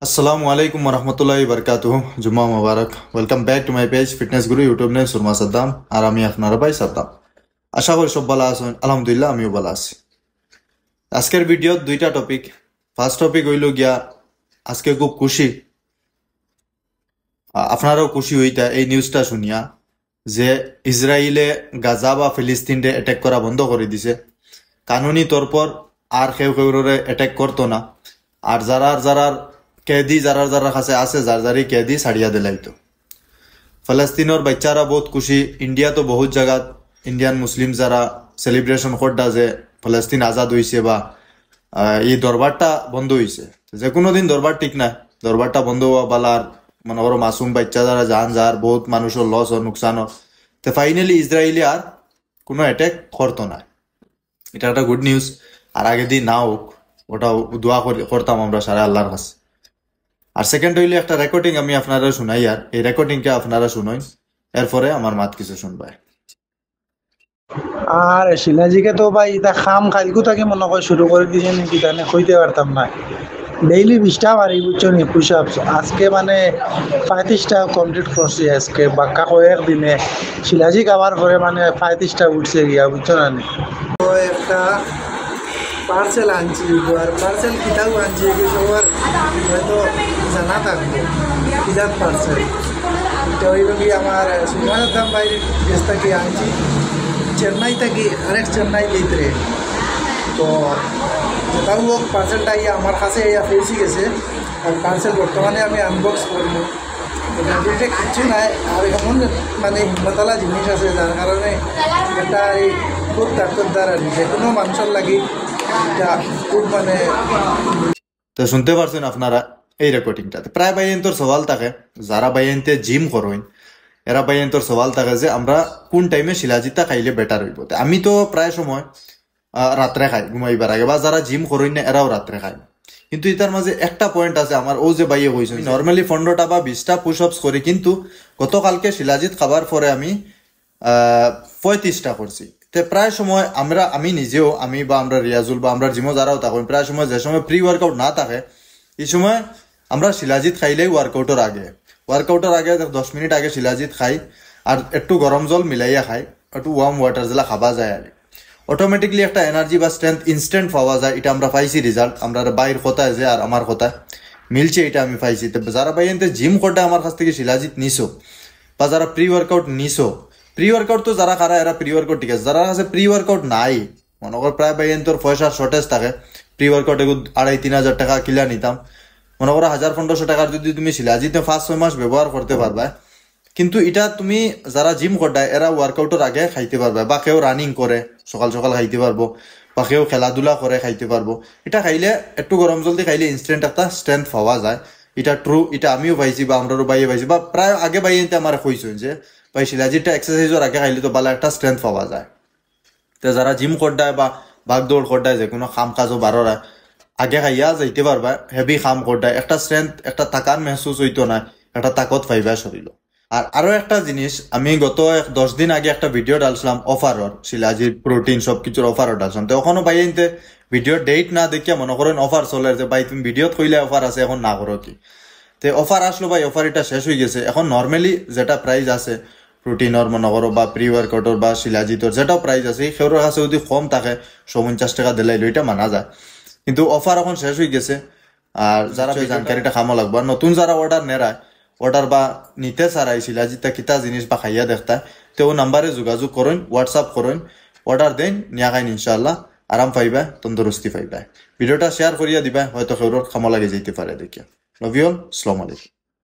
আসসালামু আলাইকুম রহমতুল্লাহি বারকাতুহু। জুম্মা মুবারক। Welcome back to my page fitness guru YouTube name Surma Saddam, আর আমি আপনার ভাই সাদ্দাম। আশা করি সব ভালো আছেন। আলহামদুলিল্লাহ আমিও ভালো আছি। আজকের ভিডিওত দুইটা টপিক। ফার্স্ট টপিক হইল গিয়া, আজকে খুব খুশি, আপনারাও খুশি হইতা এই নিউজটা শুনিয়া যে ইসরায়েলে গাজা বা ফিলিস্তিনরে অ্যাটাক করা বন্ধ করে দিছে। কানুনি তরফর আর কেউ কেউরে অ্যাটাক করতো না, আর যারার কেদি যারা কাছে আছে যারি কেদি ছাড়িয়া দিলাইতো। ফলস্তিনের বাচ্চারা বহুত খুশি। ইন্ডিয়া তো বহুত জায়গাত ইন্ডিয়ান মুসলিম যারা সেলিব্রেশন করটা যে ফলস্তিন আজাদ হয়েছে বা এই দরবারটা বন্ধ হয়েছে। যে কোনো দিন দরবার ঠিক না, দরবারটা বন্ধ হওয়া বালার মনে করো মাসুম বাচ্চা যারা যান যার বহুত মানুষের লস ও নুকসান হয়। তো ফাইনালি ইসরায়েলি আর কোনো অ্যাটাক করতো না। এটা একটা গুড নিউজ। আর আগে দিন না হোক, ওটা দোয়া করতাম আমরা সারা আল্লাহর কাছে। আর সেকেন্ড হইলে একটা রেকর্ডিং আমি আপনারা শুনাই, আর এই রেকর্ডিংটা আপনারা শুনাই, এরপরে আমার মাত কিছু শুনবাই। আর শিলাজিকে তো ভাই এটা খাম কালকু তাকে মনে করে শুরু করে দিয়েছে নাকি জানে কইতে পারতাম না। ডেইলি 20টা মারি বুঝছো নি পুশ আপস। আজকে মানে 35টা কমপ্লিট করছি আজকে বাক্কা কয়েক দিনে। শিলাজি খাবার পরে মানে 35টা উঠছে গিয়া বুঝছো না নি। তো একটা পার্সেল আনছি, আর পার্সেল কিতাও আনছি সবার হয়তো জানা থাকবো কিতাব পার্সেল। এটা হইল কি আমার সুমানাতাম বাইরের দেশ থেকে আনছি, চেন্নাই থেকে, আরেক চেন্নাই ভিতরে। তো যেটাও হোক পার্সেলটা ইয়ে আমার কাছে ইয়া পৌঁছে গেছে। আর পার্সেল বর্তমানে আমি আনবক্স করবো। এটা কিচ্ছু নাই, আর এমন মানে হিম্মতলা জিনিস আছে যার কারণে এটা এই খুব তাকতদার আর যে কোনো মানুষের লাগি এটা খুব মানে। তো শুনতে পারছেন আপনারা এই রেকর্ডিংটাতে। প্রায় বাইন্তর সওয়াল থাকে, যারা বাইনতে জিম করেন এরা বাইন্তর সওয়াল থাকে যে আমরা কোন টাইমে শিলাজিতা খাইলে বেটার হইব। আমি তো প্রায় সময় রাত্রে খাই ঘুমাইবার আগে, বা যারা জিম করেন না এরাও রাত্রে খায়। কিন্তু এটার মাঝে একটা পয়েন্ট আছে আমার, ও যে বাইয়ে কইছে নর্মালি 15টা বা 20টা পুশ আপস করি, কিন্তু গতকালকে শিলাজিত খাবার পরে আমি 35টা করছি। তো প্রায় সময় আমি নিজেও, আমি বা আমরা রিয়াজুল বা আমরা জিমও যারাও থাকুন, প্রায় সময় যে সময় প্রি ওয়ার্কআউট না থাকে এই সময় আমরা শিলাজিত খাইলেই ওয়ার্কআউটের আগে 10 মিনিট আগে শিলাজিত খাই, আর একটু গরম জল মিলাইয়া খাই, একটু ওয়ার্ম ওয়াটার যেটা খাবা যায়, আর অটোমেটিকলি একটা এনার্জি বা স্ট্রেংথ ইনস্ট্যান্ট পাওয়া যায়। এটা আমরা পাইছি রেজাল্ট, আমরা বাইরের কথায় যে আর আমার কথা মিলছে, এটা আমি পাইছি। তো যারা ভাই এনতে জিম করতে আমার কাছ থেকে শিলাজিত নিছো, বা যারা প্রি ওয়ার্কআউট নিছো, প্রি ওয়ার্কআউট তো যারা খারা এরা প্রি ওয়ার্কআউট ঠিক আছে। যারা কাছে প্রি ওয়ার্কআউট নাই, মনে কর প্রায় ভাই এনতর পয়সার শর্টেজ থাকে, প্রি ওয়ার্কআউট এগুলো 2,500-3,000 টাকা কিলা নিতাম, মনে করো 1,000-1,500 টাকার যদি তুমি শিলাজিতে 5-6 মাস ব্যবহার করতে পারবা। কিন্তু এটা তুমি যারা জিম করডায় এরা ওয়ার্কআউটের আগে খাইতে পারবে, বা কেউ রানিং করে সকাল সকাল খাইতে পারবো, বা কেউ খেলাধুলা করে খাইতে পারবো। এটা খাইলে একটু গরম জল দিয়ে খাইলে ইনস্ট্যান্ট একটা স্ট্রেংথ পাওয়া যায়। এটা ট্রু, এটা আমিও পাইছি বা আমরাও বাইয়ে পাইছি, বা প্রায় আগে বাইয়ে আমার কইছেন যে ভাই শিলাজিটা এক্সারসাইজের আগে খাইলে তো ভালো একটা স্ট্রেংথ পাওয়া যায়। তো যারা জিম করডায় বা ভাগ দৌড় করডায়, যে কোনো কাম কাজও বারোরা আগে খাইয়া যাইতে পারবা, হেভি কাম করডায় একটা স্ট্রেংথ, একটা তাকান মেহসুস হইতো না, একটা তাকত পাইবা শরীর। আর আরো একটা জিনিস, আমি গত 10 দিন আগে একটা ভিডিও ডালছিলাম অফারর, শিলাজির প্রোটিন সবকিছুর অফারও ডালছিলাম। তো ওখানে ভাই এনতে ভিডিও ডেট না দেখিয়া মনে করেন অফার চলে, যে ভাই তুমি ভিডিওত কইলে অফার আছে এখন না করো কি। তো অফার আসলো ভাই, অফার এটা শেষ হয়ে গেছে। এখন নর্মালি যেটা প্রাইস আছে প্রোটিনর মনে করো বা প্রি ওয়ার্কআউটর বা শিলাজিতর যেটা প্রাইস আছে, সেওর কাছে যদি কম থাকে 150 টাকা দিলাইলো, এটা মানা যায়। কিন্তু অফার এখন শেষ হয়ে গেছে। আর যারা এই জানকারিটা খামো লাগবো, আর নতুন যারা অর্ডার নেরায়, অর্ডার বা নিতে চারাইছিল জিতা কিতা জিনিস বা খাইয়া দেখতা, তো ও নাম্বারে যোগাযোগ করেন, হোয়াটসঅ্যাপ করেন, অর্ডার দেন, নিয়া খাইন, ইনশাল্লাহ আরাম পাইবা, তন্দুরস্তি পাইবা। ভিডিওটা শেয়ার করিয়া দিবা, হয়তো কেউর খামো লাগে যেতে পারে। দেখিয়া লাভ ইউ অল। আসসালামু আলাইকুম।